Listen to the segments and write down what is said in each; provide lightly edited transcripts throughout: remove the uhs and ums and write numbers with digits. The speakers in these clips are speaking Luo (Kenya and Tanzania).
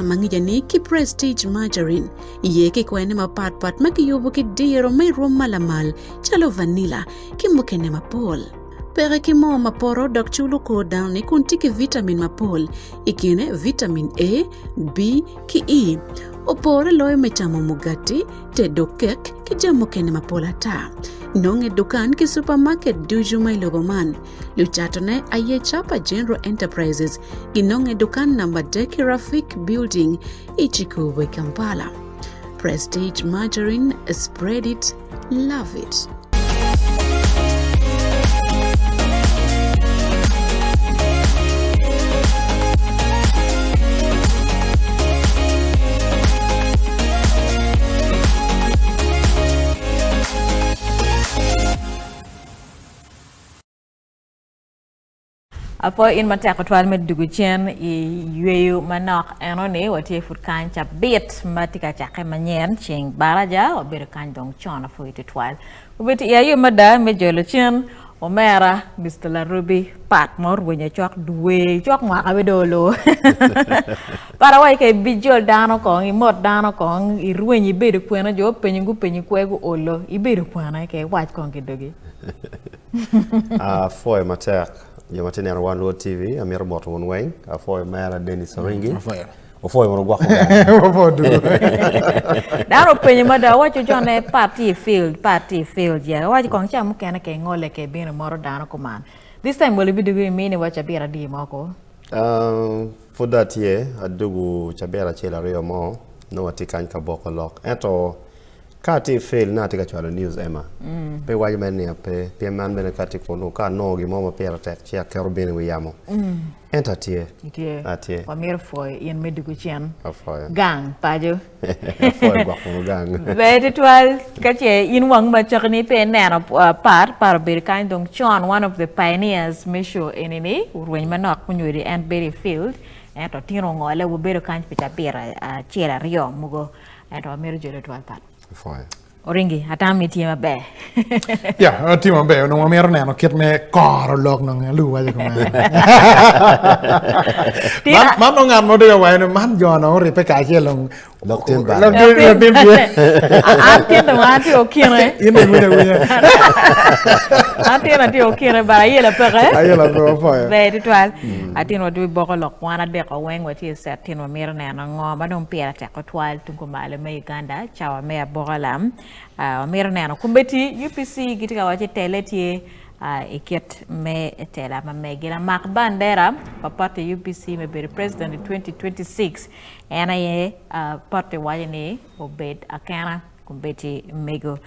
mangijani ki prestige margarine ye ki kwene mapat maki yobo ki diero may rom malamal chalo vanilla ki mukene mapol. Pere ki mo maporo dok chulo ko down ni kunti ki vitamin mapol ikine vitamin A, B ki E. Opore loy mechamo mugati te dokek ki jamo kene mapola ta. Nonge dukan ki supermarket duju may logoman. Luchatone aye chapa General Enterprises inonge dukan number Deki Rafik Building Ichikuwe Kampala. Prestige margarine, spread it, love it. Apo in matako twal med dugu chen I yueyu manok enone wati furkan cha bit matika chake manyen ching baraja obedo kan dong chona fu iti twal. Ubiti ya yu mada mejolo chen omera Mr. Larubi pat mor wenye chok duwe chok mwaka bedolo. Para wai kay bijol dano kong imot dano kong irwenyi bedo kwena jo penyingu kwegu olo ibedo kwena kay waj kong kidogi. Foi matek. Yo matene ar one road TV amir moto won weng afo mera Dennis Ringi ofo mo gwa ko ofo du daro penye mada wacho jone party field ya wacho kong cha mukene ke ngole ke bin moro dano command this time will be doing mini wacho bira di moko for that year adugu chabera chela rio mo no watikan ka boko lok eto kati fail na tika chwalo news ema pe waji mene pe man bene kati kono ka no gi momo pera tek chia kero bene we yamo entatie atie pamir foi yen medigu chen afoy gang pajo afoy gwa kono gang bete twal kache in wang ma chakni pe nero par bir kind dong chon one of the pioneers misho enini urwen manok kunyuri and berry field eto tiro ngole wo bero kan pita pera chela rio mugo eto amir jelo twal pat Fine. Oringi, atami tiama be. Yeah, tiama be. No mamero ne no kit me kor log no lu wa ko man no ngan mo de wa no man jo no ri pe ka che long log tin ba log tin bi antin no anti okire ine mi de wi antin anti okire ba yela pe ayela do fa be ditwal atin no du boko lok wana de ko wen wati set tin no mer ne no ngo ba dom pera te ko twal tun ko male me Uganda chawa me bogalam mer ne no kumbeti UPC gitika wache teleti iket me tela ma megila mak bandera papate UPC me be president in 2026 and I party wajene obed Akena kumbeti mego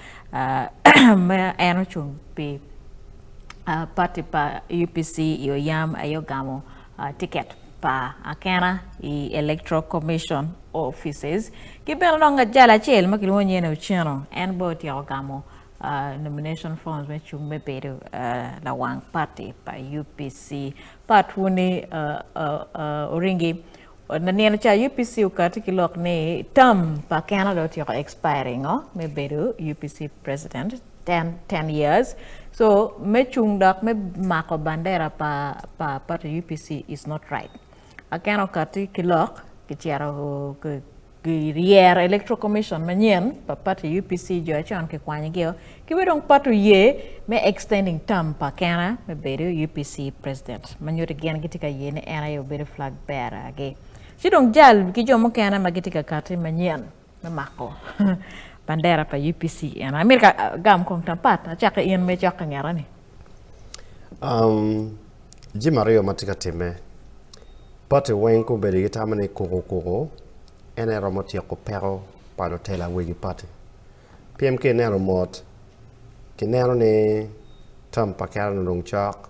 me eno chung be party pa UPC yo yam ayogamo ticket pa Akena I electoral commission offices kibelo nonga jala chel makilwonye na Ocieno and bot yogamo nomination forms me chung me bedo la wang party pa UPC patwuni oringi na niya cha UPC ukati kilok ni term pa Canada tiyo expiring me bedo UPC president 10 years so me chung dak me mako bandera pa party UPC is not right Akena ukati kilok kicharo Rier Electoral Commission manyen party UPC jo achon ke kwanya geo kibedong patu ye me extending term pa Akena me bedo UPC president manyote gen gitika ye ne ana yo bedo flag bearer age sidong jal ki jo mo Akena magitika kati manyen me mako bandera pa UPC ana Amerika gam kong tampat achaka yen me chaka ngara ni Jimario matika time pate wenko bedi gitamane koko ene ramot ya ko pero palo tela wegi pate PMK ne ramot ki nero ne tam pakara no dong chak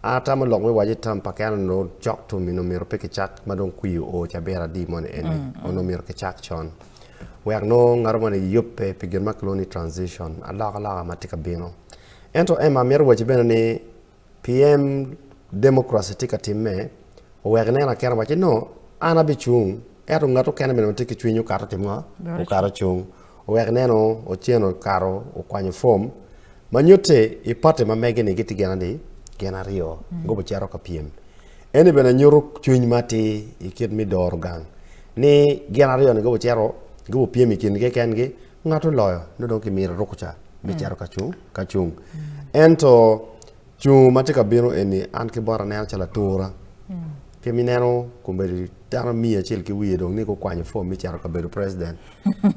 ata ma long we waji tam pakara no chok to mino miro pe ki chak madong kui o chabera di mon ene ono miro ke chak chon wer no ngarmone yuppe pe gen makloni transition ala matika bino ento ema miro waji benane PM democracy tika timme wer ne na kera waji no ana bichung Ero ngato kena meno tiki chwinyu karo timwa o karo chung o wer neno Ocieno karo o kwanyo form manyote ipate mamege ni giti gena rio ngobo chero ka PM ene bena nyoro chwiny mati ikit mi dor gang ni genario ni go chero go pie mi kin ke ken gi ngato loyo no don ki mir rokucha mi chero kachung ento chu matika biro eni an ke bora ne chala tura ke mineno kumberi tara mi achel ki wiye dong ni ko kwanyo fo mi chero ka bedo president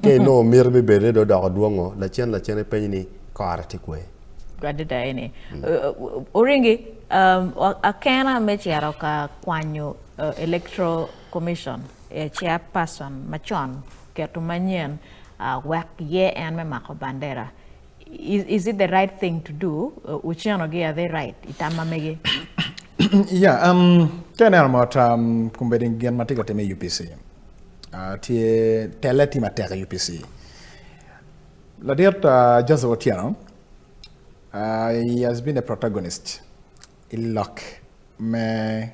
ke no mir mi bere do do duongo la chen pe ni kar ti kwe gadida ini oringi Akena me chero ka kwanyo electoral commission chairperson machon ke to manyen work ye and me mako bandera. Is it the right thing to do? Ocieno ge are they right? Itama mege. Yeah, tena mot kumbeding gen matika teme UPC. Tie teleti mateka UPC. La dirt Joseph Ocieno, he has been a protagonist in luck me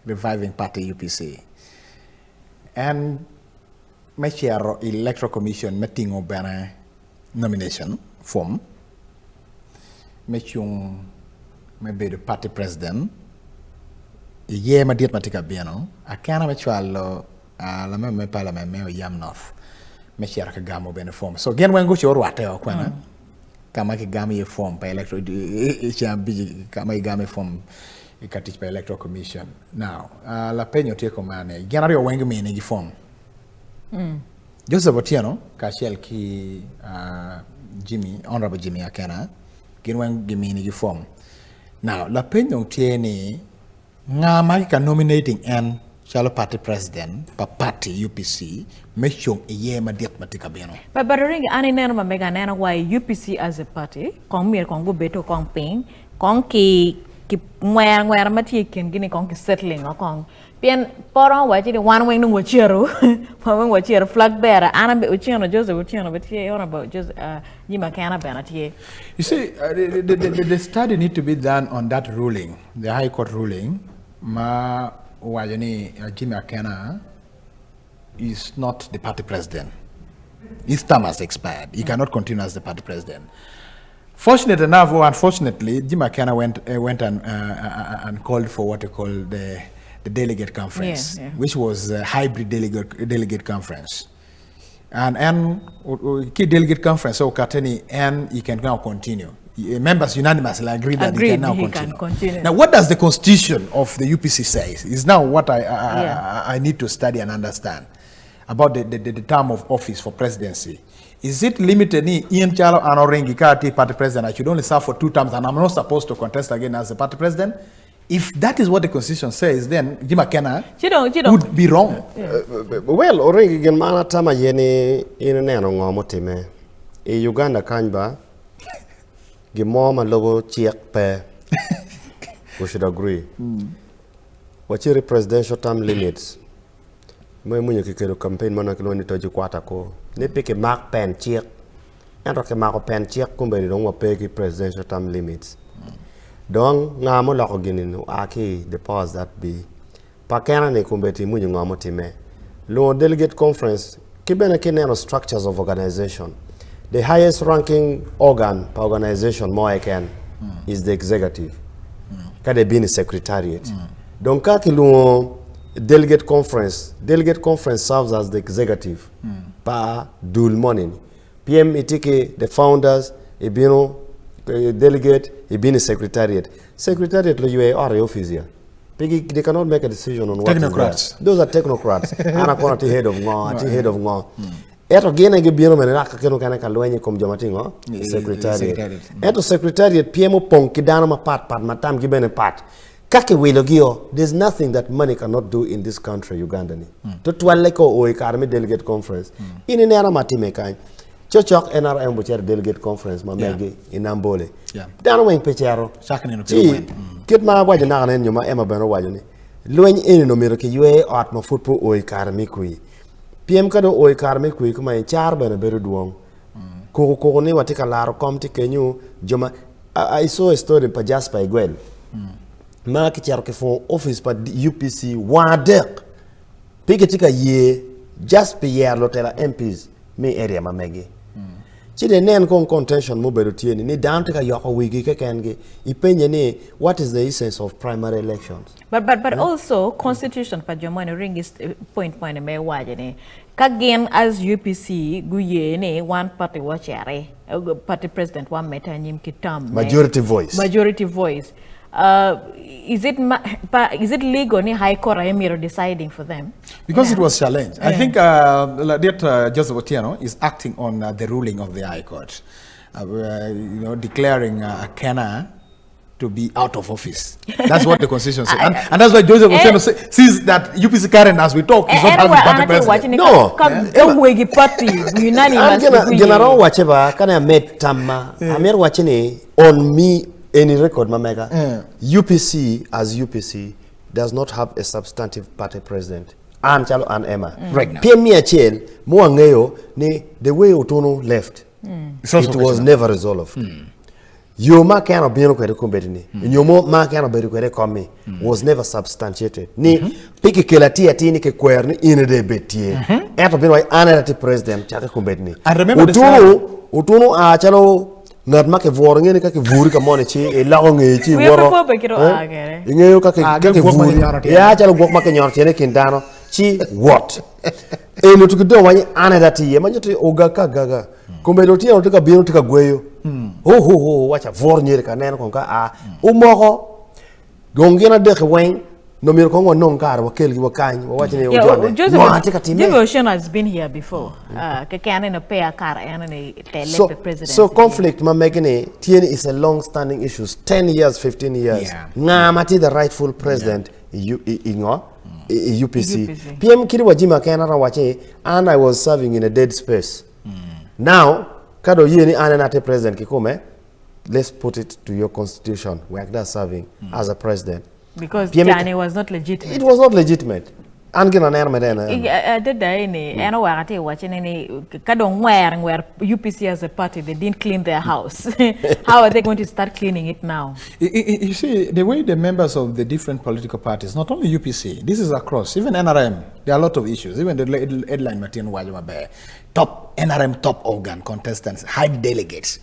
reviving party UPC. And me chair electoral commission meeting obana nomination form me chung me be the party president ye ma diet matika bieno Akena me chwalo la me parliament me yam north me chair ka gamo bene form so gen wen go choro ate okwana kama ki gamo ye form pa electoral kama i gamo form ikatich pa electoral commission now la penyo tie komane genario wengi me ni form Joseph Ocieno kashel ki Honorable Jimmy Akena ginwen gimini form now la penyo tieni nga ka nominating en shall party president pa party UPC mechong iye ma diet matika beno But ring ani neno ma mega neno why UPC as a party kong mir kong go beto kong ping kong ki mwer mati ken gini kong ki settling kong Pian porong wachi di one wing nung wachero, pawang wachero flag bearer. Ana be Ocieno Joseph Ocieno, but here on about just Jima Akena benati. You see, the study need to be done on that ruling, the High Court ruling. Ma wajani Jimmy Akena is not the party president. His term has expired. He cannot continue as the party president. Fortunate enough, or unfortunately, Jimmy Akena went and called for what they call the delegate conference, which was a hybrid delegate conference. And key delegate conference, so Kateni, and he can now continue. Members unanimously agree that he can now continue. Now, what does the constitution of the UPC say? Is now what I need to study and understand about the term of office for presidency. Is it limited Ian Chalo and Orengi Kati party president? I should only serve for 2 terms and I'm not supposed to contest again as the party president? If that is what the constitution says, then Jim Akena would be wrong. Well, already gen mana tama yeni ina neno ngomote me. Uganda kanba gimoma logo chiek pe. We should agree. Wachiri presidential term limits. Mwe mwenye kikero campaign mana kilo ni toji kwata ko. Ne peke mark pen chiek. Ento ke mark pen chiek kumbe ni dongwa peke presidential term limits. Dong ngamo lako ginin aki the powers that be. Pakena ne kumbeti munyu ngamo time. Lo delegate conference kibene kineno structures of organization. The highest ranking organ per organization more again is the executive. Kade bini secretariat. Don kaki lo delegate conference serves as the executive pa dul morning. PM itiki the founders ibino delegate, he been a secretariat. Secretariat, you are office here. They cannot make a decision on what technocrats. Those are technocrats. Ana kona ti head of ngo. Eto gena ge bino mena ka keno kana ka lwenye kom jomatingo secretariat. Eto secretariat PMO pong kidana ma pat matam gibene pat. Kake wilo gio, there's nothing that money cannot do in this country, Uganda ni. To twale ko o ikarmi delegate conference. Ini nera matime kai. Chochok NRM bucher delegate conference ma megi inambole. Dano weng pechero. Kit ma wajo na kanen nyuma ema beno wajo ni. Lwenye ini no miro ki yue ot ma futpo oi karmi kui. PM kado oi karmi kui kuma in char beno beru duong. Koko ni watika laro komti kenyu joma. I saw a story pa Jasper Igwel. Ma ki charo ke fon office pa UPC wadek. Pike tika ye Jasper yer lotela MPs me area ma megi. chide nen kon contention mo bedo tieni ni down to ka yoko wigi ke kengi ipenye ni what is the essence of primary elections. But also constitution pa jomone ring is point me waje ne kagen as UPC guye ne one party wachere party president one meta nyim kitam Majority voice. Is it legal ni high court emiro deciding for them? Because it was challenged. I think Joseph Ocieno is acting on the ruling of the High Court, declaring Akena to be out of office. That's what the Constitution says. And that's why Joseph Ocieno sees that UPC current as we talk is not having party president. No. General wacheba kana met tamma amer wachini on me any record mamega UPC as UPC does not have a substantive party president and chalo and Emma right now PM achel mo angeyo ni the way Otono left it was never resolved yo ma kana bino kwere kombetini nyomo ma kana beru kwere komi was never substantiated ni piki kelati atini ke kwerni in de betie eto bino anati president chaka kombetini and remember Otono a chalo ngat make voro ngene kake vuri ka mone chi e lago nge chi woro ngeyo kake vuri ya chalo gok make nyor tiene kindano chi what e no tukido wanye anadati ye manyote ogaka gaga kombe do tieno tika bino tika gweyo ho wacha voro nyere ka neno konka a umoko gongena de wen no mir kongo non kar wakel gi wakany wachine ojone Joseph Ocieno has been here before ke kana no pay kar and the president so conflict ma megene tiene is a long standing issues 10 years 15 years ngamati the rightful president UPC PM kiri wajima kana rawache and I was serving in a dead space now kado yeni ananate president kikume let's put it to your constitution we are serving as a president. Because Jani was not legitimate. It was not legitimate. Angina na medena. Did any ano wakati watching any kadong where UPC as a party they didn't clean their house. How are they going to start cleaning it now? You see the way the members of the different political parties, not only UPC, this is across, even NRM, there are a lot of issues. Even the headline Martin Wajama top NRM top organ contestants, high delegates.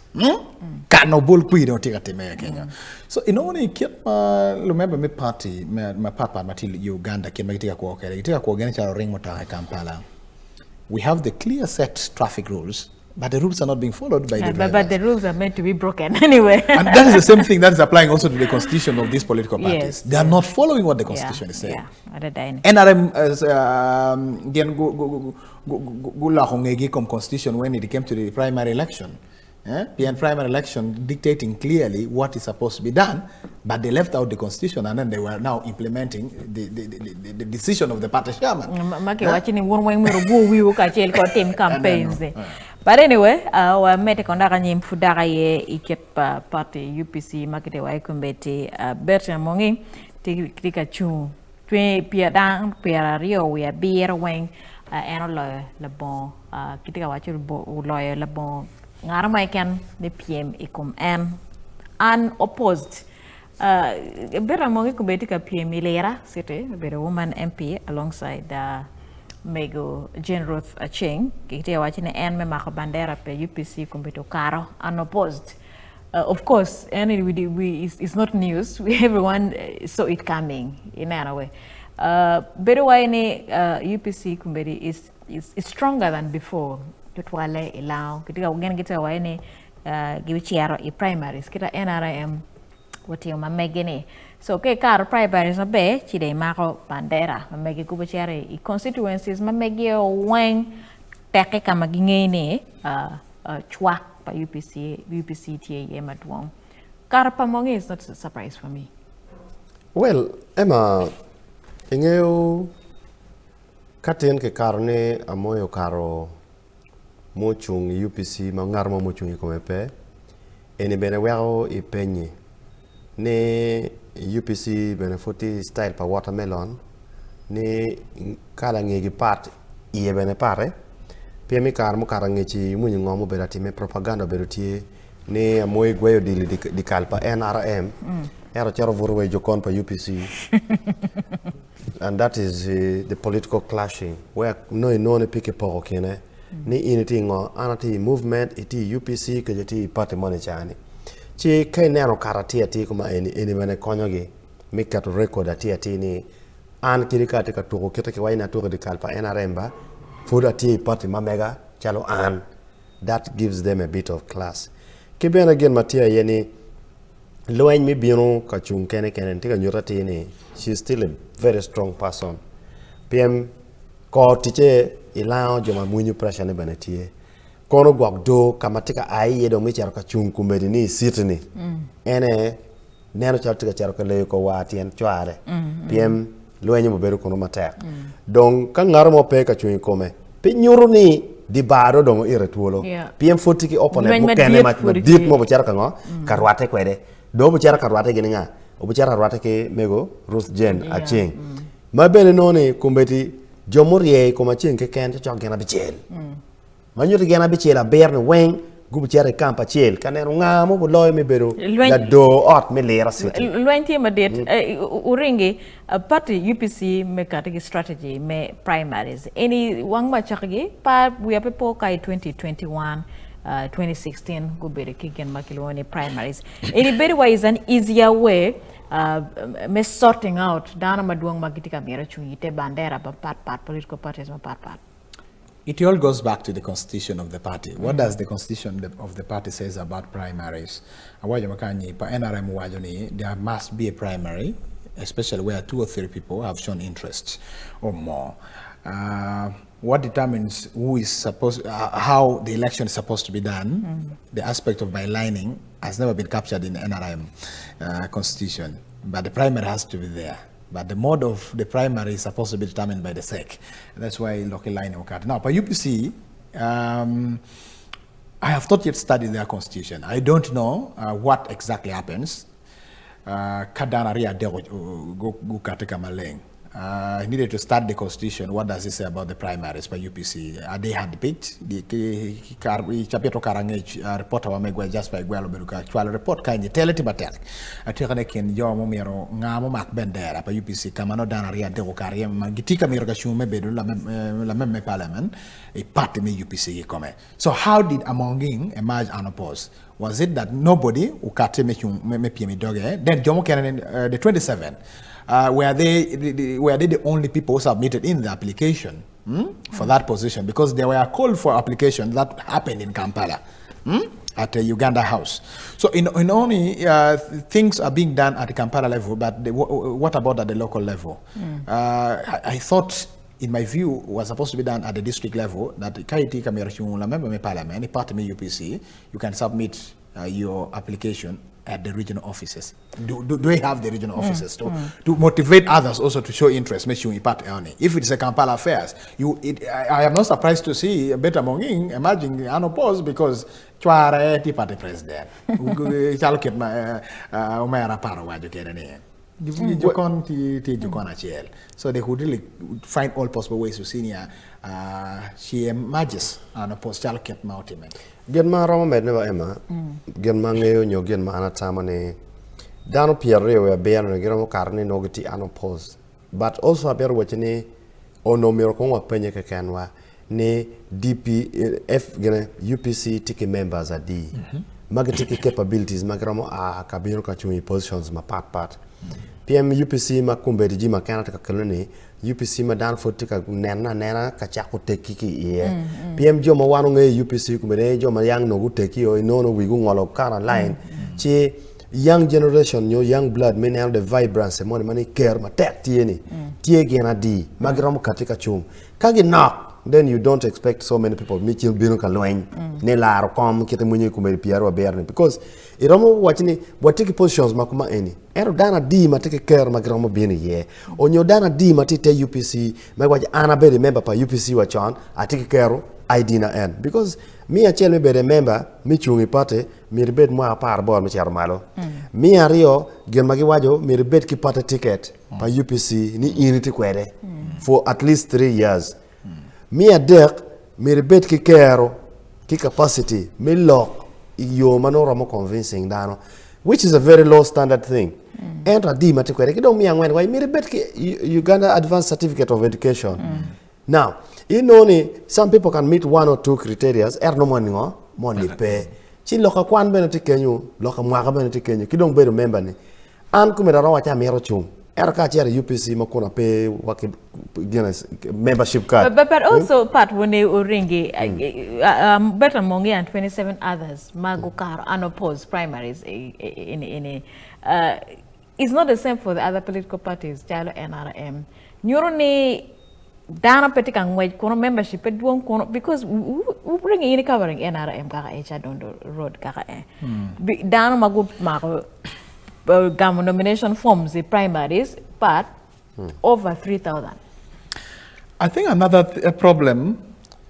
Kano bol kui don't take a Kenya. So in only remember my party, my papa Matil Uganda came take a walk, take a walk against our ring motor Kampala. We have the clear set traffic rules, but the rules are not being followed by the drivers. But the rules are meant to be broken anyway. And that is the same thing that is applying also to the constitution of these political parties. Yes. They are not following what the constitution is saying. NRM constitution when it came to the primary election. The primary election dictating clearly what is supposed to be done, but they left out the constitution and then they were now implementing the decision of the party chairman. But anyway, we met kondaka nyim fudaka ye iket party UPC makite wa ikumbeti Bertrand Mongi tika chu twe piadang piarario we beer wing eno le bon kitika wachu lawyer le bon ngarama ken the PM ikum unopposed Bertrand Mongi kumbeti ka PM ilera site be woman MP alongside Mego General Acheng, kitia wachine en me mako bandera pe UPC kumbeto karo unopposed. Of course, and it's not news. Everyone saw it coming in a way. Bedo waine UPC kumbedi is stronger than before. Tutwale ilao kitika ugeni kita waine gibichiaro I primaries kita NRM wati mamegene. So ke kar primaries na be chide mako bandera mamegi kubichiare I constituencies mamegi wang teke kama gingene chwa pa UPC TA madwong. Kar pamongi is not a surprise for me. Well, Emma, ingeo katen ke karne amoyo karo mochung UPC mangarmo mochung ikomepe eni bene wero I penye ne UPC benefuti style pa watermelon ne kala ngegi part iye bene pare pia mi kar mo kara ngechi munyi ngomo berati me propaganda berutie ne amoy gweyo di kalpa NRM ero chero vorwe jokon pa UPC and that is the political clashing where no ne pike poko kene ni initi ngo anati movement iti UPC ke jeti party money chani chi kai nero karati ati kuma eni mane konyogi mikato record ati ni an kirika tika tuko kita ki waina tuko di kalpa NRM food ati party mamega chalo an that gives them a bit of class kiben again matia yeni loin mi bino ka chung kene tika nyurati ni she's still a very strong person PM ko tiche ilao joma munyu pressure ne banetie kono gwagdo kamatika ai yedo mi charo ka chung kumedi ni sitni ene neno charo ka le ko wati en chware PM loenye mo bedo kono matek donc ka ngaro mo pe ka chung kome pe nyuru ni di baro do ire tuolo PM fotiki opponent mo kene ma dit mo bo charo ka ngo karwate kwede do bo charo karwate gini nga o bo charo karwate ke mego Ruth Jen aching ma bene noni kumbeti jomorie ko machien ke kente chok gena bichel manyuti gena bichel aberne weng gubu chere kampa chel kaneno ngamo bo loy me bedo la do ot me lera city lointi ma det uringi party UPC me katigi strategy me primaries any wang ma chakgi pa we ape po kai 2021 2016 gubere kigen makiloni primaries any better way is an easier way me sorting out dana maduang magitika mera chungite bandera ba part political parties ma part. It all goes back to the constitution of the party. What does the constitution of the party says about primaries? Awajo makanyi pa NRM wajo ni there must be a primary, especially where 2 or 3 people have shown interest or more. What determines who is supposed, how the election is supposed to be done, the aspect of bylining has never been captured in the NRM constitution, but the primary has to be there. But the mode of the primary is supposed to be determined by the SEC. That's why local line occurred. Now, for UPC, I have not yet studied their constitution. I don't know what exactly happens. I needed to start the constitution. What does it say about the primaries by UPC? Are they handpicked? The Chapieto Karangage reporter wa megwa just by Gwelo Beruka actual report kind teleti batek. Atikane ken yo momero ngamo mak bendera pa UPC kamano dana ria de okarie magitika miro gashume bedu la meme parliament a party me UPC come. So how did Amonging emerge unopposed? Was it that nobody ukate me pmi doge then Jomo Kenen the 27 were they the only people who submitted in the application for that position? Because there were a call for application that happened in Kampala at the Uganda House. So in only things are being done at the Kampala level, but what about at the local level? I thought, in my view, was supposed to be done at the district level, that Kaiti Kamerashun, member parliament, any part of UPC, you can submit your application at the regional offices. Do they have the regional offices to motivate others also to show interest? Make sure you part earning. If it's a Kampala affairs, I am not surprised to see a better Monging emerging unopposed because Chware ti party president. Chalket ma umera para waju kerene. So they could really find all possible ways to see she emerges unopposed chalket ma ultimate. Gen ma romo med neba ema gen ma ngeyo nyo gen ma anatama ne dano pierre we bear no gero karne no giti unopposed but also aber wachini ono miro ko wa penye ke kanwa ne DPF gene UPC tiki members are D magitiki capabilities magramo a kabiro ka chumi positions ma part PM UPC ma kumbedi ji ma kanata ka koloni UPC ma dan fotika nena ka chako tekiki ie PM jo ma wanu nge UPC kumbede jo ma yang no guteki o inono wigu ngolo kara line chi young generation young blood men have the vibrance money care ma tek tieni tie gena di magram katika chum kage knock then you don't expect so many people michil bino ka loin ne laro kom kete munye kumbedi piaro berne because iromo wachini watiki positions makuma eni ero dana di mateke care magramo bini ye onyo dana di matite UPC magwaji ana be member pa UPC wachon atiki care ID na en because me achel me be member mi chungi pate mi rebet mo apar bor mi charo malo mi ario gen magi wajo mi rebet ki pate ticket pa UPC ni initi kwede for at least 3 years mi adek mi rebet ki care ki capacity mi lock yo manoro mo convincing dano which is a very low standard thing and adi matikwere kido mi angwen wai mi rebet ki Uganda Advanced Certificate of Education now You know, some people can meet 1 or 2 criteria. No money pay. Chin loka kwan beneti kenyu, loka mwaka beneti kenyu. Kidong bedo member ni. An kumera rawa cha mero chung. Ka chere UPC makona pay waki membership card. But also part when they ringi better mongi and 27 others magukar unopposed primaries in it's not the same for the other political parties. Jalo NRM. Nyuroni dana petika ngwej kono membership pedwon kono because we bring in covering NRM kaka echa dondo road kaka dana magu mago gam nomination forms the primaries but over 3,000. I think another problem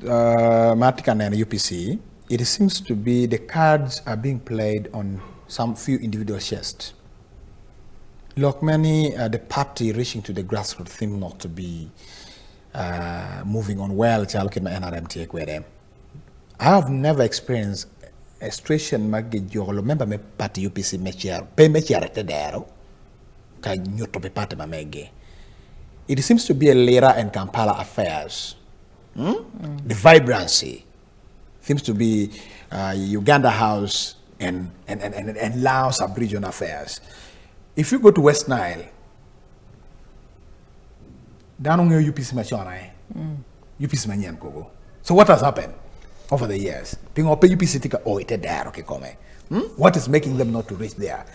Matikan and UPC, it seems to be the cards are being played on some few individual chests. Like many, the party reaching to the grassroots seem not to be moving on well. I have never experienced a situation where member me party UPC mechiar pay mechiar te dero ka nyoto be party mamege. It seems to be a Lira and Kampala affairs. The vibrancy seems to be Uganda House and Laos sub-region affairs. If you go to West Nile, down on your UPC machona, UPC manyan kogo. So what has happened over the years? Being open UPC tika there, okay, come. What is making them not to reach there?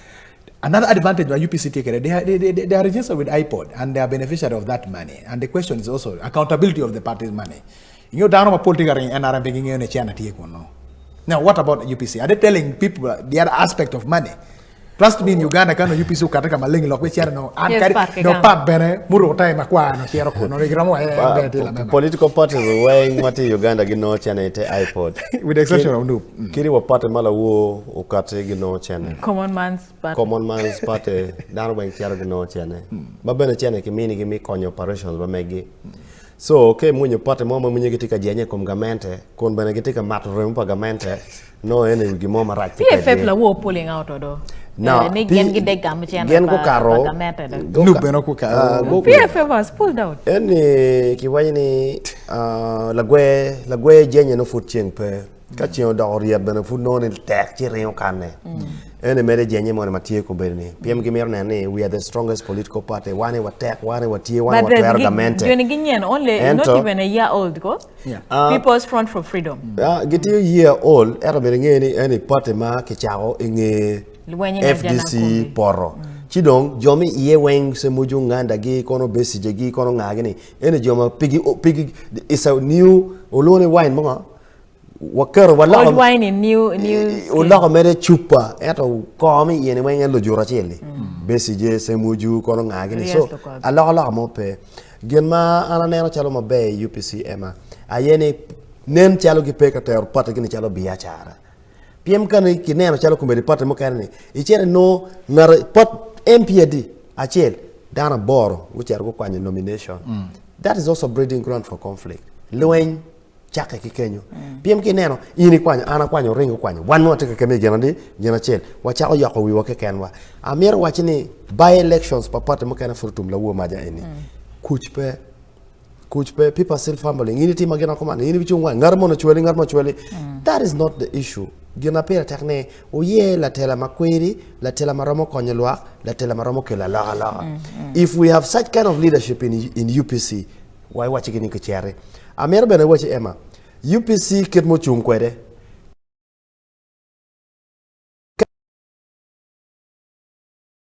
Another advantage of UPC take they are registered with iPod and they are beneficiary of that money. And the question is also accountability of the party's money. You down on a political NRM being in a channel take one now. Now what about UPC? Are they telling people the other aspect of money? Trust me in Uganda kana UPC ukataka malengi lokwe chera no no part bene muro time kwa no chera ko no regramo political parties weighing what Uganda gino chana ite iPod with the exception of Noop. Kiri wa party mala wo ukate gino chana Common man's party dano ba chera gino chana ba bene chana kimini gimi konyo operations ba megi so okay munyo party mama munyo gitika jenye kom gamente kon bene gitika matrem pa gamente no ene gimo marak PFF la wo pulling out odo. No, gen ko karo. PFF was pulled out. Eni kiwani ni lagwe jenye no foot ching pe. Kachio da oria bena foot no ni tek chireo kane. Eni mere jenye mo matie ko beni. PM gimer na ni we are the strongest political party. Wane wa tek, wane wa tie, wane wa argumente. But the only not even a year old go. Yeah. People's Front for Freedom. Get a year old. Era beri any party ma kichao inge FDC poro. Chidong jomi iye weng se muju nganda gi kono besije gi kono ngagini. Ene joma pigi is a new olone wine mga. Wakero wala old wine in new ulako mere chupa eto komi yene weng lo jura cheli. Besije se muju kono ngagini. So alaka mo pe. Genma ana neno chalo mabe UPC ema. Ayene nen chalo gi peka ter pata gini chalo biachara. PM kan kineno chalo kumbe party mo kanni ichere no ngar pot MPD achel dana boro wuchar go kwanye nomination that is also breeding ground for conflict lwen chaka kikenyo PM kineno ini kwanye ana kwanyo ringo kwanye one more take keme genandi genachel wachako yako wiwa ke kenwa amer wachini by elections pa party mo kana furtum la wo maja eni kuchpe people still fumbling ini tima gena komanda ini bichungwa ngarmo chweli that is not the issue. Gina pera takne oye la tela makwiri la tela maromo konyelwa la tela maromo kela la. If we have such kind of leadership in UPC, why watch it in kichere? Amer bena watch Emma. UPC ket mo chungkwede.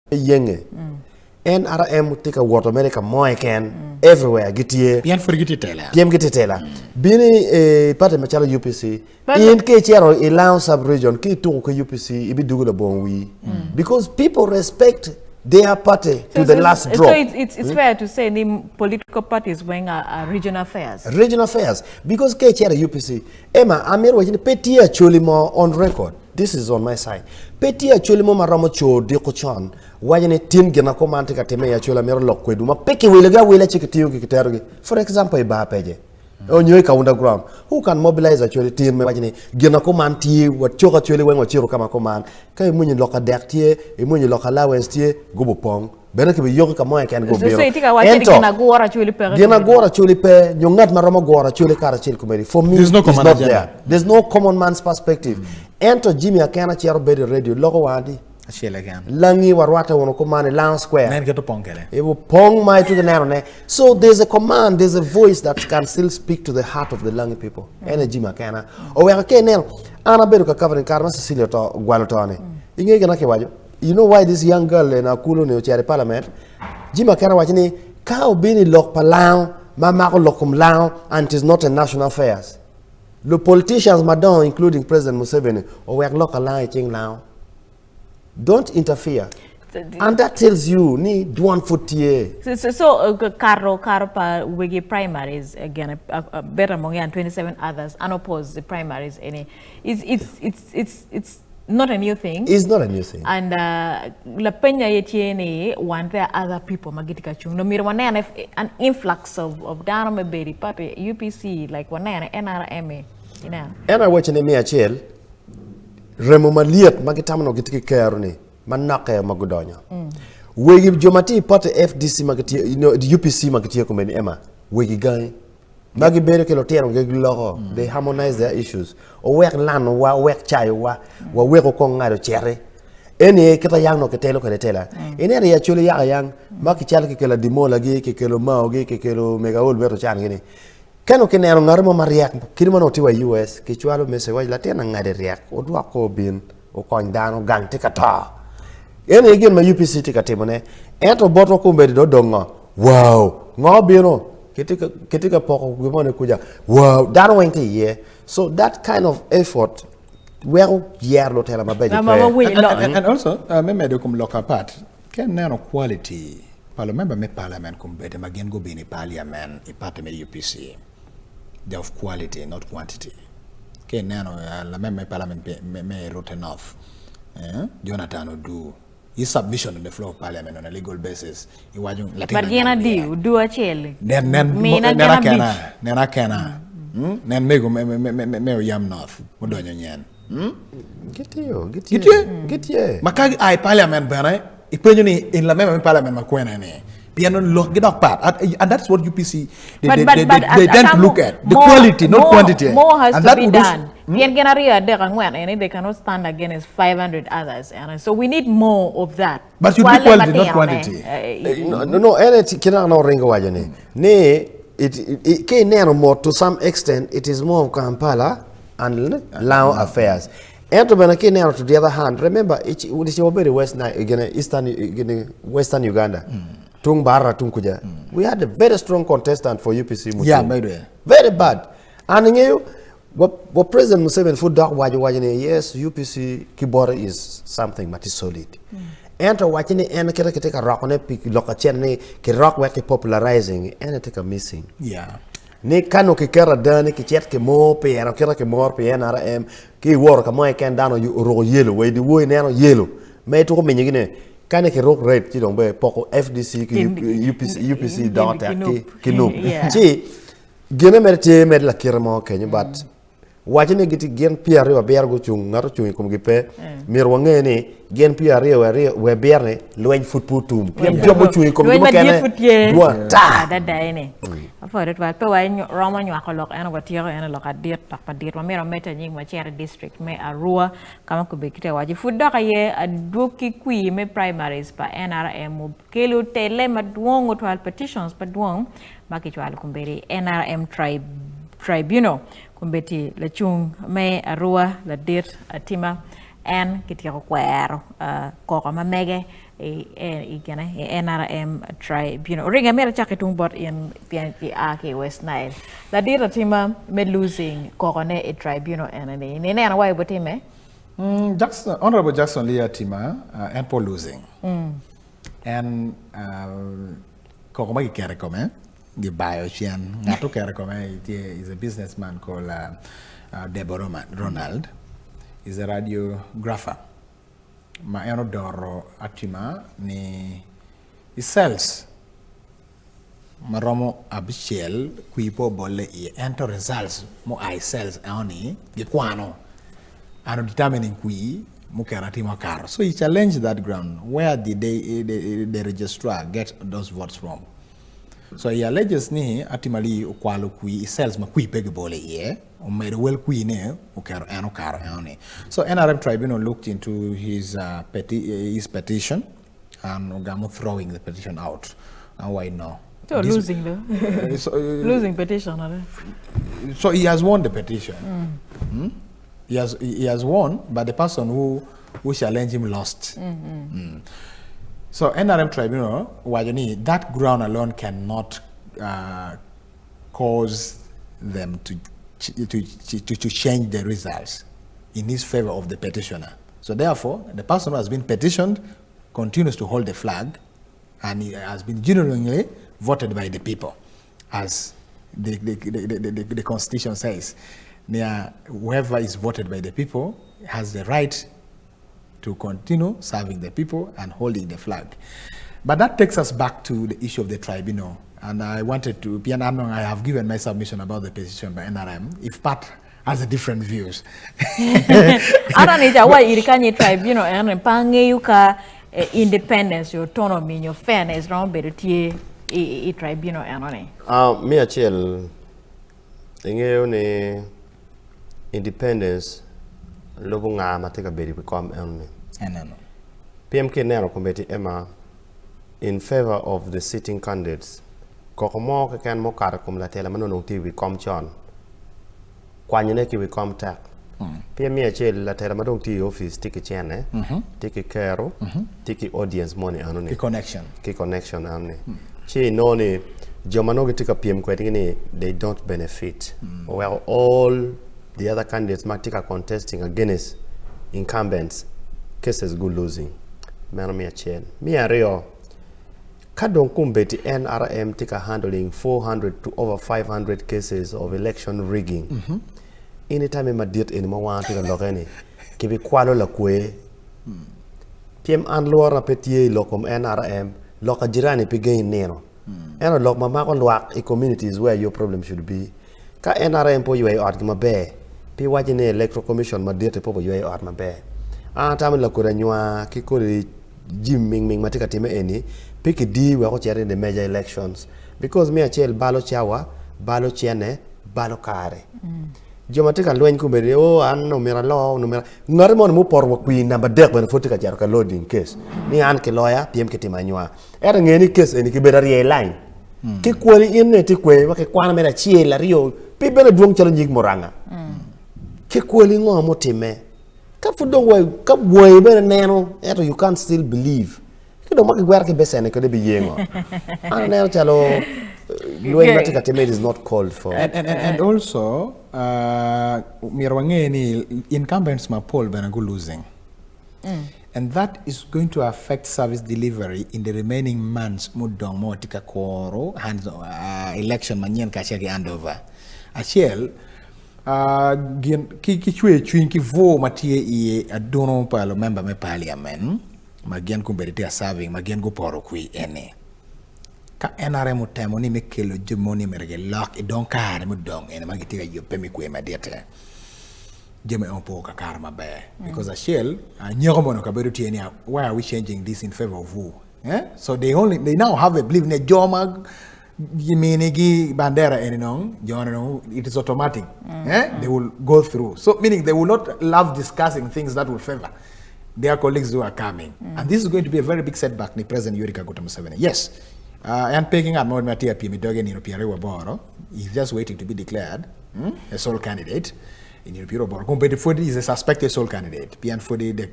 Yenge. NRM take a water America more can everywhere get here. PM get tela. Bini party machalo UPC. In Kechero allow sub-region ki to UPC ibi dugu la bonwi because people respect their party to the last drop. So it's fair to say the political parties when are regional affairs. Regional affairs because Kechero UPC. Emma Amir wajini petia chulimo on record. This is on my side. Petia chulimo maramo cho dikochon. Wajini tin gena komante kateme ya chula mero lokwedu. Ma peke wilega wile chikitiyo kikiterogi. For example, iba peje. Onyo ka underground. Who can mobilize actually team me wajini gina command tie what choka actually when what chiro kama command. Kay munyi loka deck tie, e munyi loka allowance tie go pong. Bena ke yoga ka moya can go be. So itika wache gina gora actually pe. Gina gora actually pe nyongat marama gora actually kara chil kumeri. For me There's no it's common not agenda. there. There's no common man's perspective. Ento Jimmy Akena chero be radio logo wadi. Ashele again. Langi warwata wono command Lang Square. Nen geto pongele. It will pong my to the narrow. So there's a command, there's a voice that can still speak to the heart of the Langi people. Energy makana. O we okay now. Ana beru ka covering karma Cecilia to Gualotone. Inge gana ke wajo. You know why this young girl in Akulu ne chair parliament? Jima kana wajini ka obini lok palang, mama ko lokum lang, and it is not a national affairs. The politicians madon including President Museveni o we lok lang ching lang. Don't interfere. And that tells you, ni one foot here. So Karo pa wigi primaries again better among and 27 others unopposed the primaries any. It's not a new thing. It's not a new thing. And la penya yetiene want there other people magitika chung. No mir one an influx of down me berry party UPC like one NRM, you know. And I watch in a chill. Remo maliet magitamano gitiki kerni manake magudonya. Wegi jomati pate FDC magati the UPC magati kumeni ema wegi guy magi bere ke lotero ge logo they harmonize their issues o wek lan wa wek chai wa weko ko ngado chere eni kita yang no ketelo ke tela eni re ya chuli ya yang maki chal ke la dimola ge ke kelo mao ge ke kelo megaol beto chan gini kano ke nero ngarmo mariak kirimo no tiwa US ke chwalo mese wa la tena ngade riak o dwa ko bin o kon dano gang te kata eni again ma UPC te katimone eto boto ko mbedi do donga wow ngo bino ketika poko gimone kuja wow dano wente ye so that kind of effort where year lo tela mabeji and also me do kum local part ken nano quality parliament kum bede magen go bini parliament e parte me UPC they of quality not quantity ken nano la me parliament me rote enough Jonathan Odu his submission on the floor of parliament on a legal basis he waju but yena do a chele nena kena nen mego me yam north modonyo nyen get ye makagi ai parliament bana ipenyo ni in la même parliament makwena ne piano look get up part and that's what UPC they don't look at the quality not quantity more has to be done and they cannot stand against 500 others and so we need more of that but you do quality not quantity no and kina no ringo wajane ne it ke nero more to some extent it is more of Kampala and Lao affairs and to the other hand remember it's very western Uganda tung bara tung kuja we had a very strong contestant for UPC Mutu. Yeah maybe very bad and you what President Museveni for dog wajane yes UPC kibora is something that is solid and to wajane and kita rock on pick loka chen ki rock we popularizing and take a missing yeah ne kano ke kera dane ke chet ke mo pe era kera ke mor pe NRM ki wor ka mo ken dano ro yelo we di wo ne no yelo me to ko menyigine kane ke rock rate ti dongbe poko FDC ki UPC data ki no chi gene merte med la kera mo kenyo but wajine giti gen PR wa ber go chung ngaro chung kum gipe mir wange ni gen PR we berne loñ football tum piem jobo chung kum mo kene dua ta da ene afo ret wa pe wa roma nyu akolok en go tiro en lo ka dir tak pa dir ma mero meta nying ma chere district me arua kama ko be kite waji fudda ka ye adoki kui me primaries pa NRM kelo tele ma duongo to petitions pa duong ma ki chwal kumberi NRM tribunal kumbeti la chung me arua la dir atima en kitiko kwero koko mamege igana NRM tribunal ringa mera chakitung bot in PNP AK West Nile la dir atima me losing koko ne a tribunal en ne na why botime Jackson honorable Jackson Leah Tima and for losing and koko magi kere kome the Ocieno Mito Bedo is a businessman called Deborah Ronald. He's a radiographer. Ma eno doro atima ni he sells maromo abishel kui po bolle e enter results mo I cells oni gikwano and determining kui mukarati makar. So he challenged that ground. Where did the registrar get those votes from? So he alleges ni atimali ukwalo kui cells ma kui pege bole ye o mere well kui ne ukaro ano karo ani. So NRM tribunal looked into his petition and Ogamo throwing the petition out. And why no? So losing the losing petition. So he has won the petition. He has won, but the person who challenged him lost. So NRM tribunal, that ground alone cannot cause them to change the results in his favor of the petitioner. So therefore, the person who has been petitioned continues to hold the flag, and he has been genuinely voted by the people, as the Constitution says. Whoever is voted by the people has the right to continue serving the people and holding the flag. But that takes us back to the issue of the tribunal. And I wanted to, I have given my submission about the petition by NRM. If Pat has a different views. I don't know why you can't tribunal and pangeyuka independence, your autonomy, your fairness, wrong, but a tribunal and me achel ingeo independence lobo nga mateka beri become enemy. PMK nero committee Emma in favor of the sitting candidates. Kokomo ka kan mo kara kum la tela manonong ti we come chon. Kwanyene ki we come tak. PMK achel la tela manong ti office tiki chene, tiki kero, tiki audience money anone. Ki connection anone. Chi no ni jomano tika PM kwetini they don't benefit. Well, all the other candidates are contesting against incumbents. Cases good losing. Me chain. Me a real. Kadon kumbeti NRM tika handling 400 to over 500 cases of election rigging. Anytime ma dit in ma wan tika logeni. Kibi kwalo la kwe. PM anluar na petie lokom NRM loka jirani pigay nero. And lok mama kon luak in communities where your problem should be. Ka NRM po yue art ma be. Pi wajine electoral commission ma dete po yue art ma be. Tami la kura nywa ki kuri Jim Ming matika time eni pick di we ko chere the major elections because me achel balo chawa balo chene balo kare jomatika lwen ku be an no mera law no mera ngare mon mu por wa queen number dek ben fotika jar ka loading case ni an ke lawyer pm ke timanywa era ngeni case eni ki beda rie line ki kwali in ne ti kwe wa ke kwana mera chiela rio pi bena duong chalo nyik moranga ki kwali ngo mo time ka fudong way ka boy be neno eto you can't still believe kido maki gwer ke besene ko de bi yengo an neno chalo lwen matika teme is not called for and also mirwange ni incumbents ma poll bena go losing and that is going to affect service delivery in the remaining months mudong mo tika koro hands election manyen ka cheki handover achiel ki chwe chwin ki vo matie ie adono palo member me parliament magian kumberi a serving magian go poro kui ene ka NRM temo ni mekelo jemoni merge lock e don kare mu dong ene magiti yo pemi ku e madete jeme on po ka karma be because a shell nyogomono ka beru tieni why are we changing this in favor of who so they now have a belief ne joma Giminigi bandera it is automatic. They will go through. So meaning they will not love discussing things that will favor their colleagues who are coming. And this is going to be a very big setback ni President Yoweri Kaguta Museveni. Yes. And picking up more Matia Pimidogen in Pierre Boro. He's just waiting to be declared a sole candidate in Pierre Boro. Competitive Fodi is a suspected sole candidate. Pian Fodi the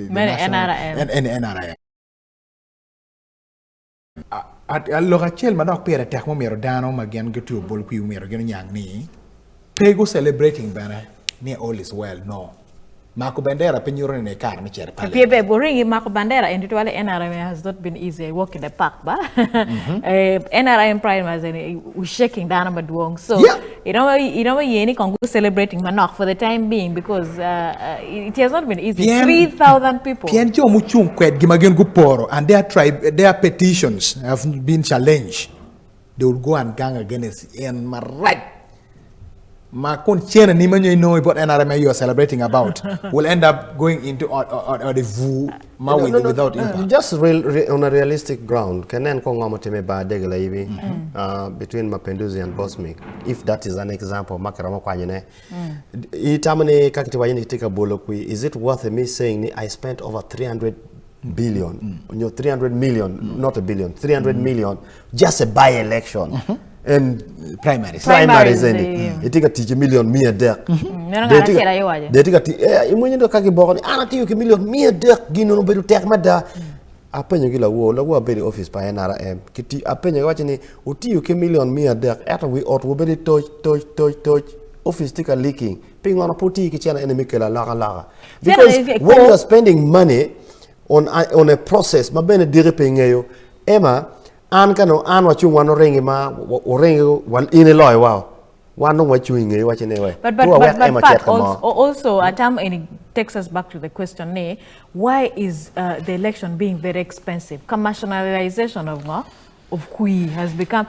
NRM. Allora c'è il manok per te come ero dano ma gian gitu bol qui umero gian yang ni pego celebrating bana ne all is well no Marco Bandera penyuron ne kar ni cer pale Piebe boring Marco Bandera and actually NRM has not been easy walk in the park ba NRM prime was we shaking down ma duong so you know yeni kongo celebrating manok for the time being because it has not been easy 3,000 people Pien jo muchung kwet gimagen guporo and their petitions have been challenged they will go and gang against and my right. Ma kon chena ni man you know what NRM you are celebrating about will end up going into the vu without impact. Just on a realistic ground, kenen ko ngamo teme ba degla ibi between Mapenduzi and Bosmic. If that is an example, makarama kwa nyene. Itamane kakiti wanyene kitika bolo kui. Is it worth me saying I spent over 300 billion, 300 million, not a billion, 300 million, just a by-election. And primaries and it take a teach million mere deck. They take a when you kaki born, and I million mere deck, gino bedu take mada. A penny gila wo, la wo bedi office by NRM. Kitty a penny watching it, uti you million mere deck, after we ought to be touch. Office take a leaking. Ping on a putti kitchen enemy killer laga. Because when you are spending money on a process, ma bene diriping you, Emma. An kano an wachu wano ringi ma ringi wal ine loy wow wano wachu inge wache newe but also Atam in takes us back to the question why is the election being very expensive? Commercialization of kui has become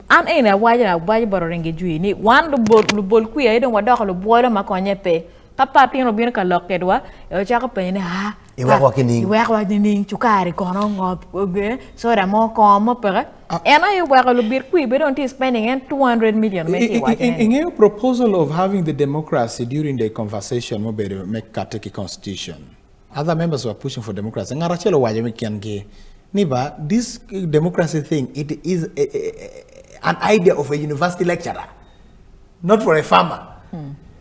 an ina why boro ringi jui ni one lu bol kui ai don wadoko lu boilo makonye pe tapati no bien ka lokedwa e chaka pe ni ha iwak ni chukari kono ngop so da mo ko mo pere and I work a bit quick but don't spending 200 million in a proposal of having the democracy during the conversation mo bedo make Kateki constitution other members were pushing for democracy ngarachelo waje me kiange niba this democracy thing it is an idea of a university lecturer not for a farmer.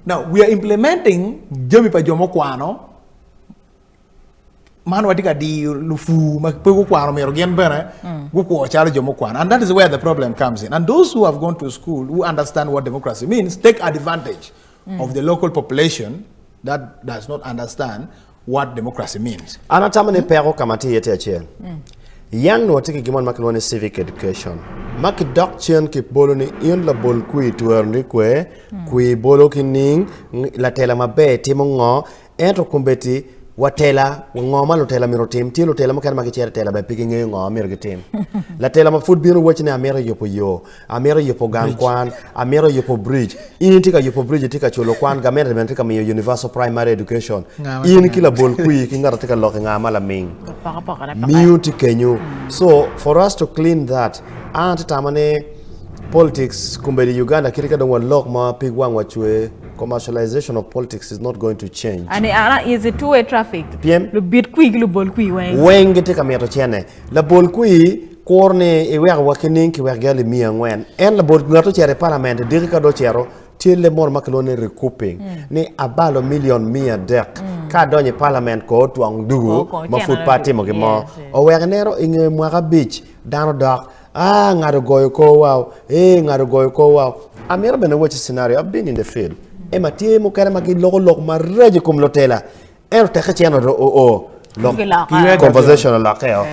Now we are implementing Jomi pa Jomo Kwano man watika di lufu makpego kwano merogen bene go chalo Jomo Kwano, and that is where the problem comes in. And those who have gone to school who understand what democracy means take advantage of the local population that does not understand what democracy means. Anatamane pero kamati yete achien. Yang no tiki gimon makilwane civic education. Maki doctrine ki bolo ni in la bol kui tuerni kui bolo kining la tela mabe timo ngo entro kumbeti watela ngoma lo tela miro tim ti lo tela makana makichere tela ba pigi nge ngo miro gitim la tela ma food biro wachne amera yopo amera yopo gankwan amera yopo bridge in tika yopo bridge tika cholo kwan gamera men tika mi universal primary education in kila bol kui kingara tika lo ngama la ming miuti kenyu. So for us to clean that and tamane politics kumbe Uganda kirika don one lock ma pig wan wachwe. Commercialization of politics is not going to change. And is it two-way traffic? PM? Le bit quick, le bol kui weng. Weng gete kameto chene. La bol kui korne iwe wakining ki wergali mi angwen. En la bol ngato chere parliament dirika do chero til le mor makalone recouping. Ni abalo million mia dek. Ka donye parliament ko tuang dugu ma food party mo gimo. O wegnero inge mwaka beach dano dak. Ngado goyo ko wow. Ngado goyo ko wow. Amira bene watch scenario. I've been in the field. Ema tie mo kare magi loko maraje kum lotela ero te khacheno conversation la keo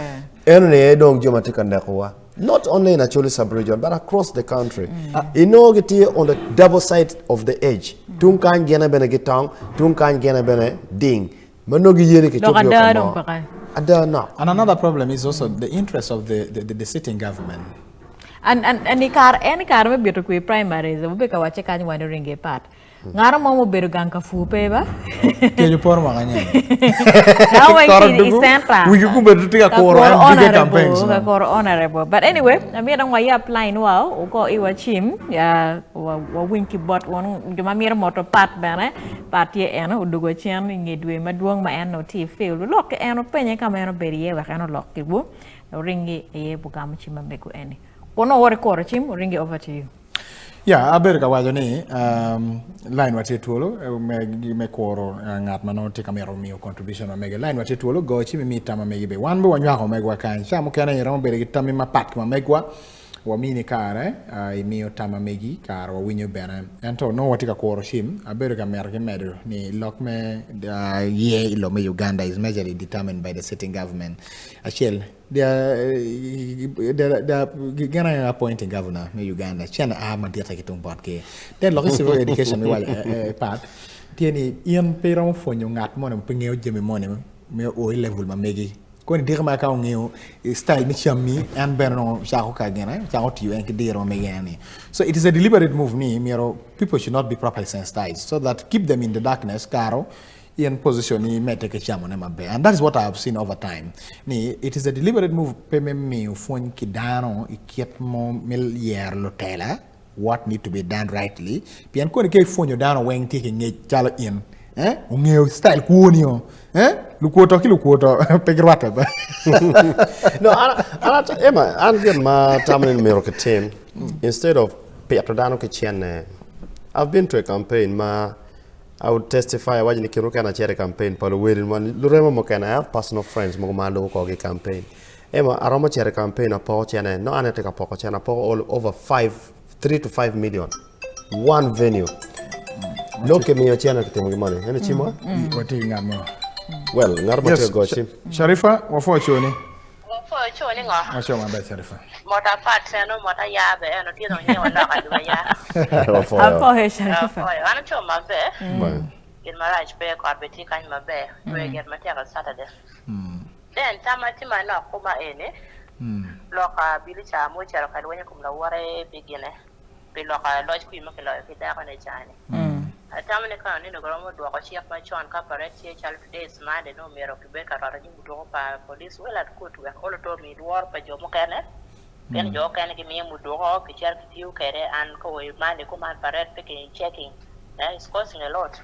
eno ne dong joma tikanda kwa not only in Acholi sub-region but across the country. Inogiti on the double side of the edge tunkan gena bene gitang tunkan gena bene ding manogi yene ke chokyo kama and another problem is also the interest of the sitting government. And any car me beto kui primaries ube ka wache kanyi wano ringe part ngara mo beru ganka fu peba kenyo por maganya now we central we ku beru tika ko bigger campaigns ko honorable but anyway ami dang waya apply no wow ko iwa chim ya wa winki bot won juma mira moto part bana party eno udugo chen ngedwe maduong ma eno ti feel lok eno penye kama eno beriye wa kano lok kibu ringi e bugam chima beku eni kono wore ko chim ringi over to you. Yeah, aberga wajo ni line wati tuolo me koro ngat mano tika mero mio contribution wa mege line wati tuolo go chi mi tama mege be wan bo wanwa ko megwa kan cha mo kana yero be tami ma pat ma megwa wa mini kare I mio tama megi karo wa winyo bena ento no watika koro shim aberga merge medo ni lokme ye lo me Uganda is majorly determined by the sitting government achel they are gonna appointing governor in Uganda. Chana Madia kitung part ke. Then local education part. Tieni ian pero fonyo ngat mo ng pingeo jemi mo me o level ma megi ko ni dir ma ka ngeo style mi chammi and berno chako ka gena chako ti en diro me yani so it is a deliberate move ni miro people should not be properly sensitized so that keep them in the darkness caro in position ni mete ke chamo ne mabe and that is what I have seen over time ni it is a deliberate move pe me fon ki dano ikiet mo mil yer lotela what need to be done rightly pian ko ni ke fonyo dano wen ti ke nge chalo in ngeo style kuonio lukuoto pegirwata ba no Emma an ma tamnen mero ke team instead of Pietro Dano ke chene I've been to a campaign ma I would testify wajini kiruka na chere campaign palo werin man lurema mo kana I have personal friends mo ma lo ko ge campaign Emma aroma chere campaign apo chene no anete ka poko chene apo all over 3 to 5 million one venue look at me your channel ke temo mane ene chimo wati ngamo well ngarma te go chim Sharifa wafo choni ngo acho mamba Sharifa mota pat no mota ya be no tino nyewa na ka ya Apo he Sharifa. ana cho ma be in marriage be ko beti kan ma be we get ma te ka Saturday then tamati ma na ko ma ene loka bili cha mo cha ka wanya kumla ware bigine be loka lodge ku ma ke lo ke da ka ne chani atamane ka ni no gromo do ko chief ma chon ka pare che chal days ma de no mero ke be ka ra ni do pa police wala ko tu ko to mi war pa jo mo kene ben jo kene ke mi mu do ko ke chal tiu kere an ko we ma ne ko ma pare pe ke checking is costing a lot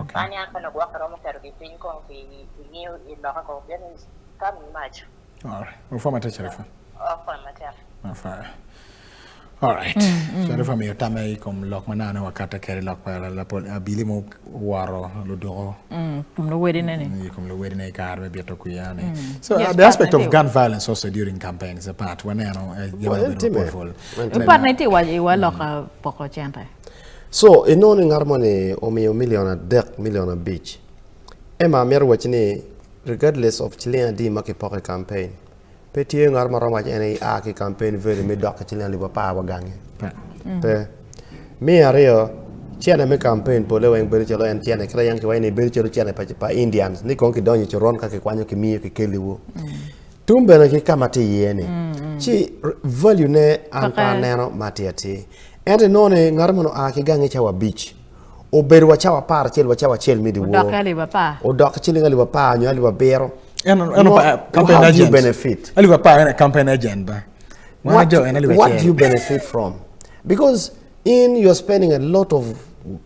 okay ani an kana gwa ka ro mo kero ke pin ko ke ni in lo ko ben is coming much all right wafo mata Sharifa for matter afara all right Sharifa mi tame kom lok manana wakata kere lok pa la pol abili mo waro lo do Kum no wedi nene. kom lo wedi ne kar be beto ku yani so the aspect of gun violence also during campaign is a part when Part niti waji wa loka poko chente. so inoni ngarmone o mio million beach ema mer wachini regardless of chilean di make poke campaign petit ngarma roma ene a ke campaign very me dok chilean liba pa wa gange pe mi ario chiana me campaign pole wen beri chelo en chiana kra yang ke wai ne beri chelo chiana pa Indians ni kon ke donyo choron ka ke kwanyo ke miyo ke keliwo tumbe na ke kamati yene chi value ne an pa neno matiati ente none ngarmono a ke gange chawa beach o beri wa chawa par chel wa chawa chel midi wo Dokali bapa. o dok chilinga liba pa nyo liba bero campaign agent benefit aliwa pa campaign agent ba what do you benefit from because you're spending a lot of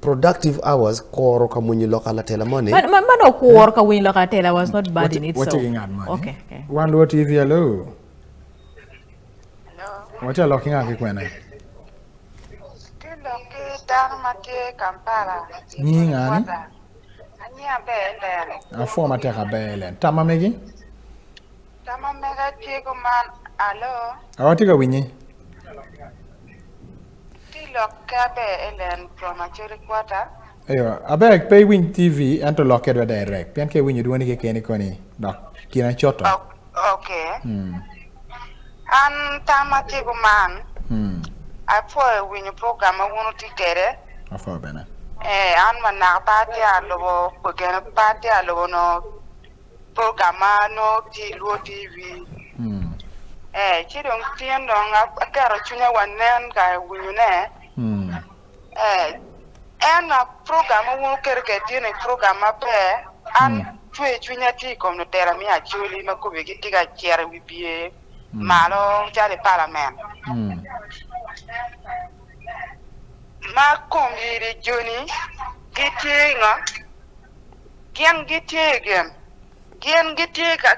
productive hours koro kamunyi local tela money Mano kuor ka win loka tela was not bad in itself. what you at money Okay. one do TV hello no what you looking at kwena tilo ke dan ma ke Kampala ni ngani ani abe a former teka belen tama megi tama mega tiego man alo awati ka winyi tilo kabe elen premature quarter ayo abeg pay win TV and to lock it direct pian ke winyi duoni ke keni koni dok kina choto okay an tama tiego man apo winyi program wonu tikere afo bena an mana party alo pogene party alo no program no ti lo TV chidong tien dong akaro chunya wanen ka wunyune en program wo kerke tiene program pe an chue chunya ti kom no tera mi achuli ma ko be tiga chere wibie malo jale parliament ma kom yiri joni gitinga gen giti ka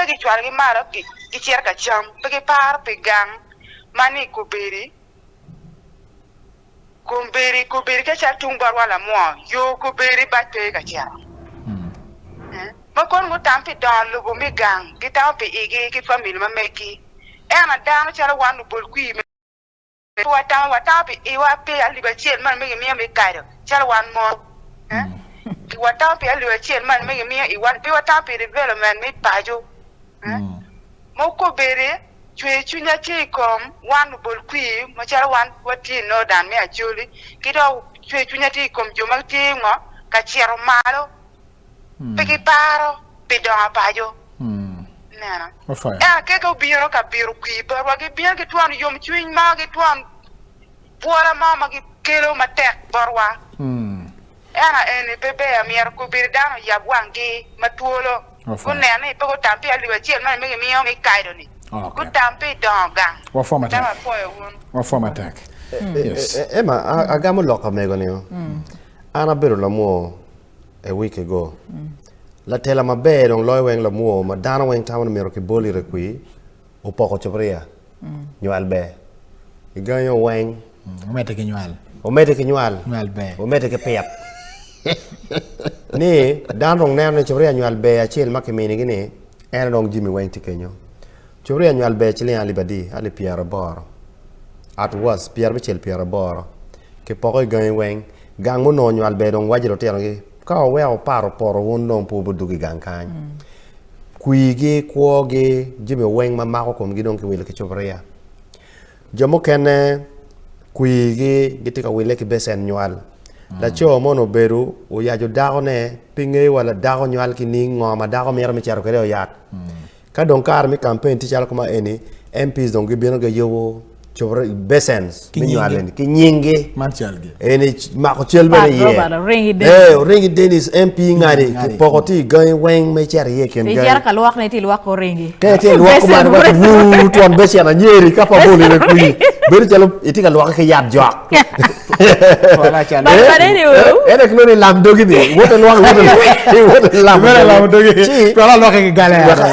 gi chwar gi maro gi cher ka cham pe par pe gang mani kubiri ka cha tung bar wala mo yo kubiri ba pe ka cha ma kon mo tampi don lu mi gang gi tampi igi ki family ma meki ena dano cha wan bol kui me wata pe e wa pe ali ba chen man me me kairo cha wan mo wata pe ali wa chen man me i wan pe wata pe development me pajo mo ko bere chwe chunya ti kom wan bol kui mo cha wan wati no dan me achuli kido chwe chunya ti kom jo ma ti ngo ka chiero malo pe ki paro pe do pajo nana Ofaya. ke ko biro ka biro ki barwa ke bien ke tuan yom chuin ma ke tuan buara mama ke kelo matek barwa ana ene bebe amier ko bir dano ya bwangi matuolo ko nene pe ko tampi ali wa chiel na me mi kaido ni ko tampi donga wa forma tama tak poe won wa forma tak yes Emma agamo loka megonio ana bero la mo a week ago la tela mabe dong loy weng la mo ma dana weng tawon mero ke boli rekui o poko chobria nyual be igayo weng o mete ke nyual be o mete ke pep ni dan rong nem ne chobria nyual be achiel makimini gini en dong jimi weng tikenyo chobria nyual be chili ali badi ali piara boro at was piar bichel piara boro ke poko igayo weng gang mo no nyual be dong wajiro tero gi ka we o paro poro won non po budu gi gang kan kuigi kwogi jimi weng ma mako kom gi don ke wile ke chobria jomo kene kuigi gitika wile ke besen nyual la cho mono beru o ya jo dago ne pinge wala dago nyual ki ni ngoma dago mer mi charo kere o yak ka don kar mi campaign ti chalo kuma eni MPs don gi bino ga yowo chobra besens mi nyualen ki nyingi man chalgi eni mako chelbe ye ringi Dennis MP ngari ki pokoti gain weng me char ye ken gain jar ka luak ne ti luak ko ringi ke ti luak ko man wu ton besen nyeri ka pa boli ne kuyi beru chalo itika luak ke yat jok wala chan ene klo ni lam dogi ni wote luak wote lam dogi wala luak ke galera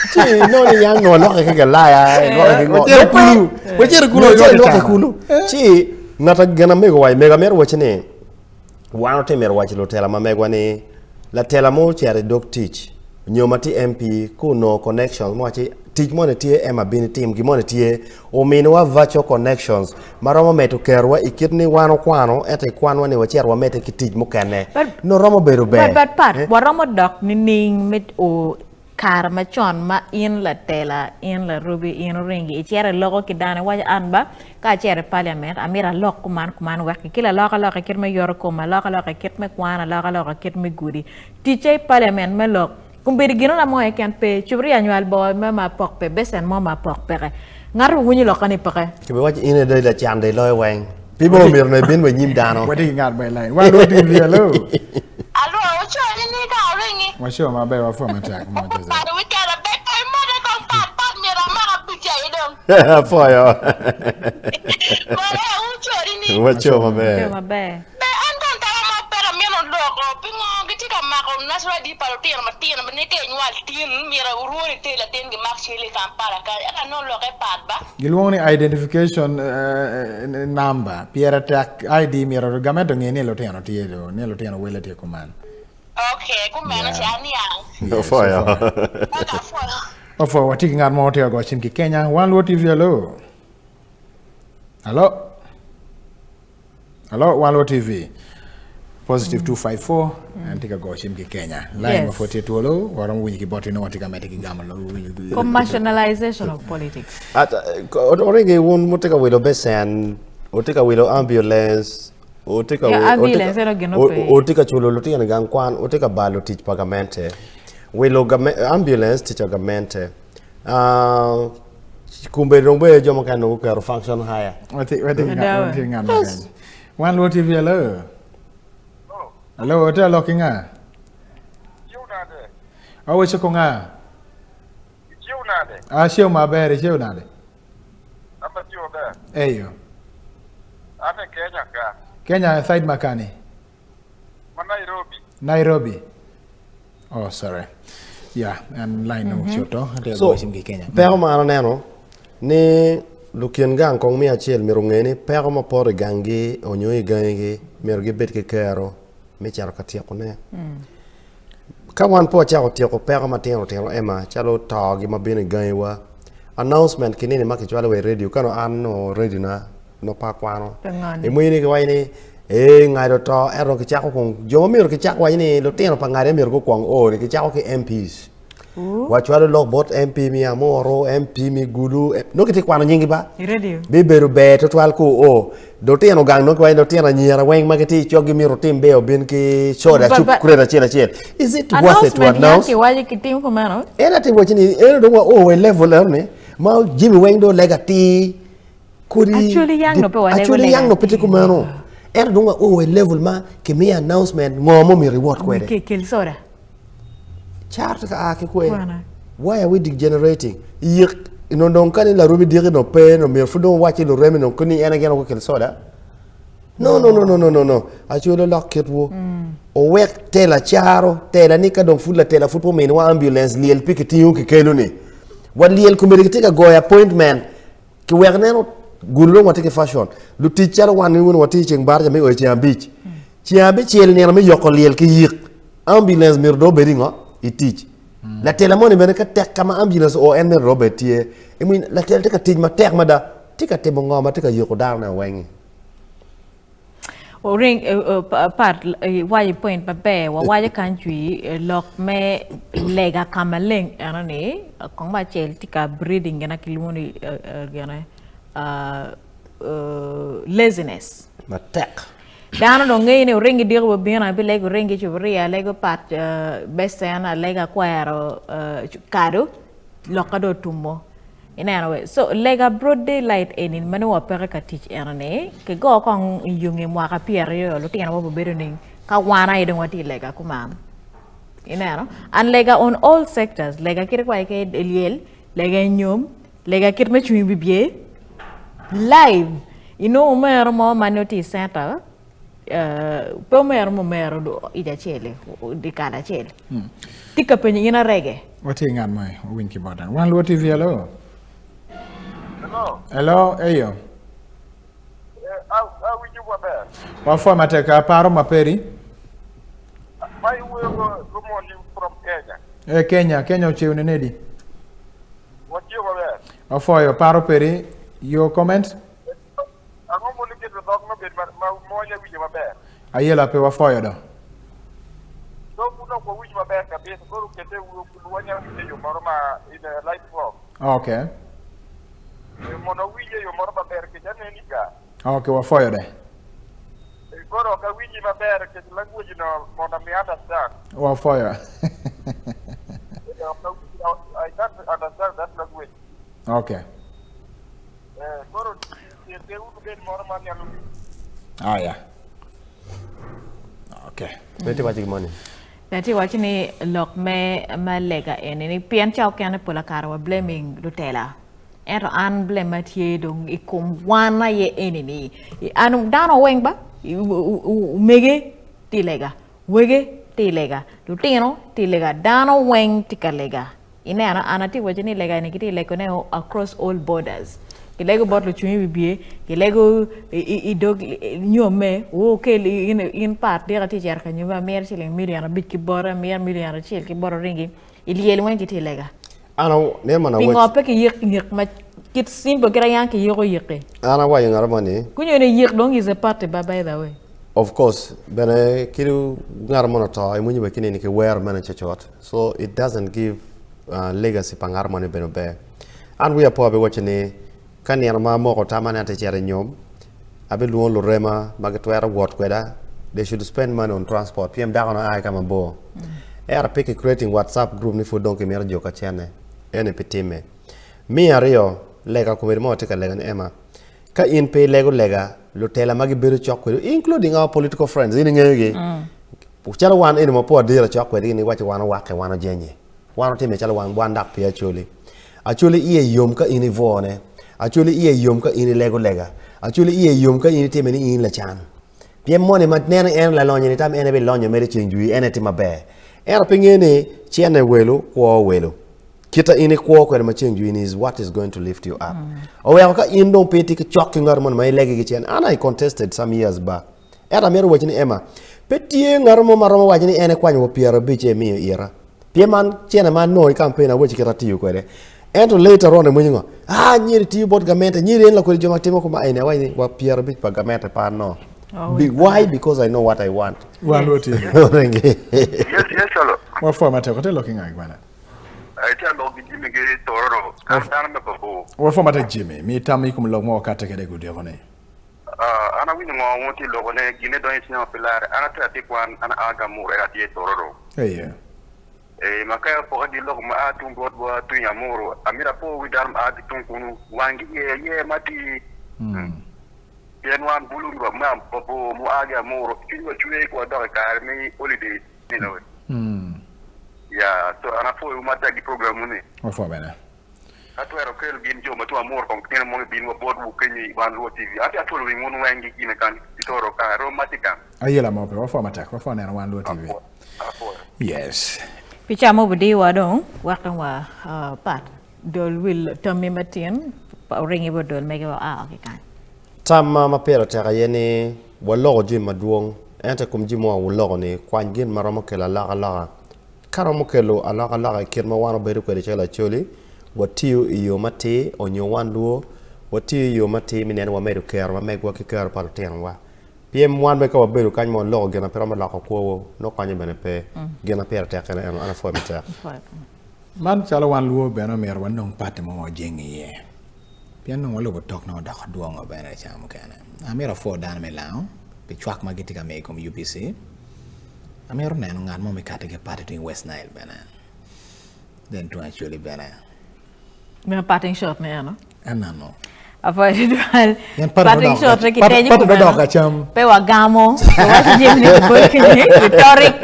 Sì, non yang no lo ke galaya, lo ke ngo. Wajer kulo. Sì, ngata gana mego wai mega mer wachne. Wano te mer wach lo tela ma megwa ni la tela mo chere dog teach. Nyomati MP ku no connections mo achi teach mo ne tie ema bin team gi mo ne tie o min wa virtual connections maromo meto kerwa ikitni wano kwano ete kwanwa ni wacher wa mete ki teach mo kane. No romo beru be. But waromo dok ni ning mit o kar ma chon ma in la tela in la ruby in ringi chere logo ki dane wa anba ka chere parliament amira lok kuman wak kila loka kit me yor ko ma loka kit me kwana loka kit me gudi tiche parliament me lok kumbir gino na mo e kan pe chubri annual boy ma pok pe besen mo ma pok pe ngaru wuni lokani pe ke be wach ine de la chan de loy weng people mir ne bin we nyim dano wadi ngat by line wa do ti hello alo ocho ni ka ringi wa show ma be wa forma tak mo jaza pa we ka be pe mo de kon pat mi ra ma ka pija idom Foyo. Mare ocho ni Wacho ma be. be anton ta ma pera mi no loko pingo giti ka ma ko nasra di palo tira ma ne ke nyual tin mi ra ururi te la ten gi mak chili kampala ka ya no loke pat ba gilwoni identification number piera tak ID mi ra gamedo ngene lo teno tiedo ne lo teno wele tie command okay kumena chani yang Foyo. ka foyo ofo wati ngat mo te go chin ki Kenya one lo TV hello one lo TV positive 254 and tika go chin ki Kenya line of 42 lo waram winyi ki boti no tika meti ki gamal lo commercialization of politics Oringe won muteka wilo besen, otika wilo ambulance, otika otika chulo lotika ngang kwan, otika balo teach pagamente. Wilo ambulance teach pagamente. Kumbe rombe jomo kanu ka function higher. wati ngat one lo TV hello hotel lokinga awo chikonga shio mabere shio nade eyo Kenya side makani Nairobi oh sorry yeah and line no shoto So Kenya pero ma neno ni lukien gang kong mi achiel mirungeni pero ma por gangi onyoi gangi mirgi bet ke kero mi charo katia kone ka wan po chao tieko pero ma tieno ema chalo tagi ma bine gangi wa announcement kinini makichwala we radio kano anno radio na no pa kwano e mwini ke waini ngaido to ero ke chako kong jo mir ke chako waini lo tieno pa ngare mir ko kwang o ke chako ke MPs Wachwalo lok bot MP mi amoro, MP mi gulu. No kiti kwano nyingi ba? Radio. Beberu be to twal ko o. Do tieno gang no kwai do tieno nyira weng magati chogi mi rotim be obin ki soda chup kurera chela chel. Is it worth it to announce? Announcement waji kitim ko mano. Ena ti wachini ena do o we level ne. Ma Jimmy weng do legati kuri. Actually yang no pe wa Actually yang no piti kumano. Ena do o we level ma ki mi announcement ngomo mi reward kwede. Ke soda. Chart ka ake kwe. Why are we degenerating? Yik no don kan la rubi diri no pe no mir fudo wachi lo remi no kuni ena gena ko kel soda. No. Actually lock it wo. O wek tela charo, tela nika don fulla tela fupo men wa ambulance liel pikiti yu ke kelo ni. Wa liel ko meriti ka go appointment ki wek neno gullo wati ke fashion. Lu teacher wan ni won wati cheng bar jame o chiambich. Chiambich el ne me yoko liel ki yik. Ambulance mir do beringo I teach. La tela moni bene ka tek kama ambulance o en Robert tie. I mean la tela tek teach ma tek ma da tika te bongo ma tika yoko down na wengi. O ring part why point pa be wa why country lock me lega kamaleng anani kong ba chel tika breeding gena kilmoni gena laziness. Ma tek. Dano do ngay ne ringi dirbo bina bi lego ringi chubria lego pat bestana lega kwaro kado lokado tumo ina we so lega broad daylight enin manu wa pereka teach erne ke go kon yungi mwa ka pierre lo tiana bo bedo ning ka wana idon wati lega kuma ina no and lega on all sectors lega kir kwa ke eliel lega nyom lega kir me chumi bibie live mer mo manoti center Pomer momero do ida chele di kada chele. Tika penye ina rege. Wati ngan mai winki badan. Wan lo TV hello. Hello, eyo. We do what bad. Wa fo mateka paro maperi. Why we go from Kenya? Kenya uche unenedi. What you were there? Wa fo yo paro peri your comment? I'm going to get the dog no bit, but more than we were there. Ayela pe wa fo yo do. Don't put up what we were there, a bit go to get one year you morma in a light form. Okay. You mono we you morma bear kitchen any guy. Okay, wa fo yo de. Go to a windy bear kitchen language, you know, mona me understand. Wa fo yo. I can't understand that language. Okay. Go to they would get more money. Ah, yeah. Okay. Beti wachi money. Dati wachi ni lok me lega ni pian chao kiana pula karawa blaming Lutela. Ero an blame tie dong ikum wana ye ni. Anu dano weng ba mege ti lega. Wege ti lega. Lutino ti lega. Dano weng tika lega. Ine anati wachi ni lega ni kiti leko ne across all borders. Kilego botlo chumi bibie, kilego idog nyome, ke in part dera teacher kan nyoma mer chiling million bit ki bora mer million chil ki bora ringi. Iliel wen ki tilega. Ano ne mana wet. Pingo pe ki yek ma kit simple kira yang ki yoko yeke. Ana wa yang armani. Kunyo ne yek dong is a part by the way. Of course, bene kiru ngarmona ta imunyi be kinini ke wear mana chachot. So it doesn't give legacy pangarmani beno be. And we are probably watching kan yana ma moko tamana te chere nyom abe luon lo rema magatwera wot kweda they should spend money on transport pm da kono ay kama bo era pick creating WhatsApp group ni fo donc mer joka chene ene petime mi ario lega ko mo te ka lega ema ka in pe lego lega lo tela magi beru chokwe including our political friends in ngege chala wan ene mo po dira chokwe ni wachi wana wake wana jenye wana time chala wan bwanda pe actually iye yom ka ini vone actually iye yom ka ini lego lega actually iye yom ka ini temeni in la chan piem moni mat nena en la lonye ni tam ene be lonye mere chenjui ene tima be era pingene chiene welo kwa welo kita ini kwa kwa ma chenjui is what is going to lift you up owe ka in don peti ka chok ngar mon mai legi chen ana I contested some years back era mere wachini ema peti ngar mo maromo wachini ene kwany wo piero biche mi ira pieman chiene man no campaign a wechi kirati yu kwere. And later on, when nyiri ti bot gamenta nyiri en la ko joma timo ko ma ene wai wa pier bit pa gamenta pa no. Why? Because I know what I want. Well, what is Yes, hello. What format are you looking at, Gwana? Acha logi Jimmy ge toro. Ana me babo. Wa fo mata Jimmy, mi tami kum log mo ka te kede gudi ngone. Ana wini ngo wonti logo ne gine don isnya pilar. Ana ta ti kwan ana aga mu era ti toro. Yeah. Makaya po di log ma atung bot bo tu yamuru. Amira po widar ma adi tung kunu wangi ye mati. Wan bulu ma babo mu aga muru. Kiwa chue ko da ka mi holiday you know. Ya, so ana fo mata di program ni. Wa fo bena. Atu ero kel gin jo matu amor kon kene mo bin wo bod bu kenyi ban lo TV. Ati atu wi ngunu wangi gine kan itoro ka romantika. Ayela mo be wa fo mata, wa fo na wan lo TV. Yes. Picha mo budi wa dong waktu wa pat dol will tami matin ringi bo dol mege wa okay kan. Tamma ma pera ta yene wallo ji maduong enta kum ji mo wallo ni kwan gin maramo kala la karamo kelo ala kirma wano beru ko de chela choli watiu iyo mate onyo wanduo watiu iyo mate minen wa medu ker wa megwa ki ker par tenwa piem wan be ko beru kan mo lo gena pero ma la ko no kwanye bene pe gena per ta kana ana fo meta Man chala wan luo bena mer wan nong pate mo jengi ye. Pian no lo tok no da duongo bena cham kana. Amira fo dan me lao be chwak ma gitika me kom UPC. Amir na ngan mo me kate ke pate in West Nile bena. Then to actually bena. Me parting shot ne ano. Anano. Apa itu hal parting shot kita aja pe wa gamo wa jemni ko kini rhetoric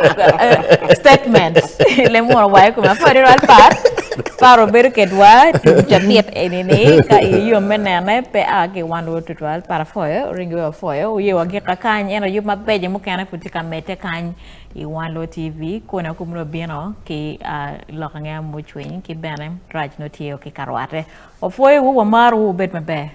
statements le mo wa ko ma fare al par paro ber ke dwa jamiet ini ka iyo menene pe age wando tutual para foyo ringo foyo ye wa ge kakany ena yu mabeje mo kana kutika mete kany I wando TV ko na kumno bieno ki lokanga mo chwen ki benem raj no tio ki karwate o foyo wo maru bet mabe